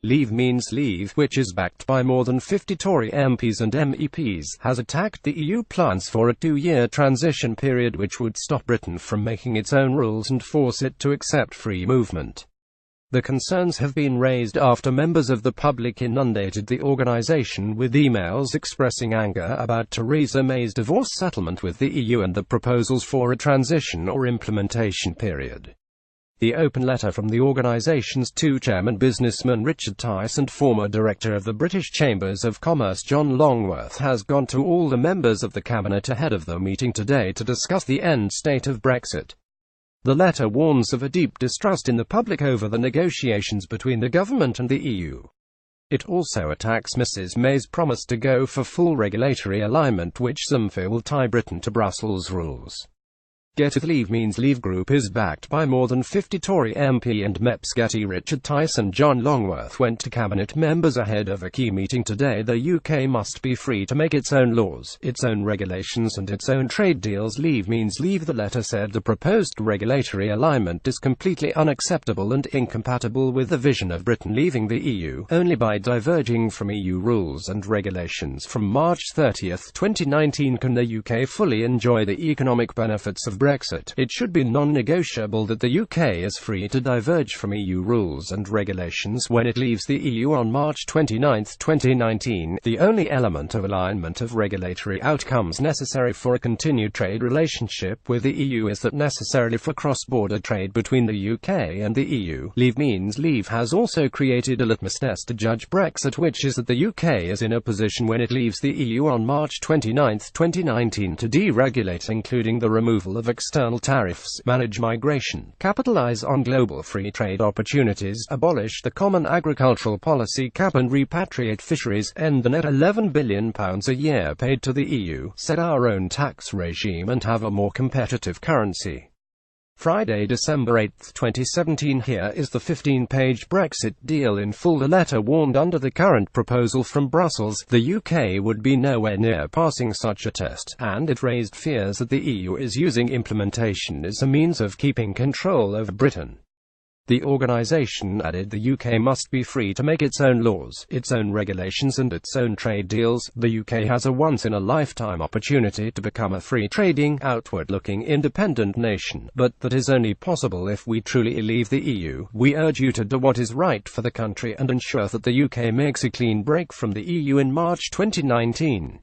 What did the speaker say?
Leave Means Leave, which is backed by more than 50 Tory MPs and MEPs, has attacked the EU plans for a 2-year transition period which would stop Britain from making its own rules and force it to accept free movement. The concerns have been raised after members of the public inundated the organisation with emails expressing anger about Theresa May's divorce settlement with the EU and the proposals for a transition or implementation period. The open letter from the organisation's two chairmen, businessman Richard Tice and former director of the British Chambers of Commerce John Longworth, has gone to all the members of the cabinet ahead of the meeting today to discuss the end state of Brexit. The letter warns of a deep distrust in the public over the negotiations between the government and the EU. It also attacks Mrs May's promise to go for full regulatory alignment, which some fear will tie Britain to Brussels rules. Get It Leave Means Leave group is backed by more than 50 Tory MP and MEPs. Getty Richard Tice and John Longworth went to cabinet members ahead of a key meeting today. The UK must be free to make its own laws, its own regulations and its own trade deals. Leave Means Leave, the letter said. The proposed regulatory alignment is completely unacceptable and incompatible with the vision of Britain leaving the EU. Only by diverging from EU rules and regulations from March 30, 2019 can the UK fully enjoy the economic benefits of Brexit. It should be non-negotiable that the UK is free to diverge from EU rules and regulations when it leaves the EU on March 29, 2019. The only element of alignment of regulatory outcomes necessary for a continued trade relationship with the EU is that necessarily for cross-border trade between the UK and the EU. Leave Means Leave has also created a litmus test to judge Brexit, which is that the UK is in a position when it leaves the EU on March 29, 2019 to deregulate, including the removal of external tariffs, manage migration, capitalize on global free trade opportunities, abolish the common agricultural policy cap and repatriate fisheries, end the net £11 billion a year paid to the EU, set our own tax regime and have a more competitive currency. Friday, December 8, 2017. Here is the 15-page Brexit deal in full. The letter warned under the current proposal from Brussels, the UK would be nowhere near passing such a test, and it raised fears that the EU is using implementation as a means of keeping control over Britain. The organisation added the UK must be free to make its own laws, its own regulations and its own trade deals. The UK has a once-in-a-lifetime opportunity to become a free-trading, outward-looking independent nation, but that is only possible if we truly leave the EU. We urge you to do what is right for the country and ensure that the UK makes a clean break from the EU in March 2019.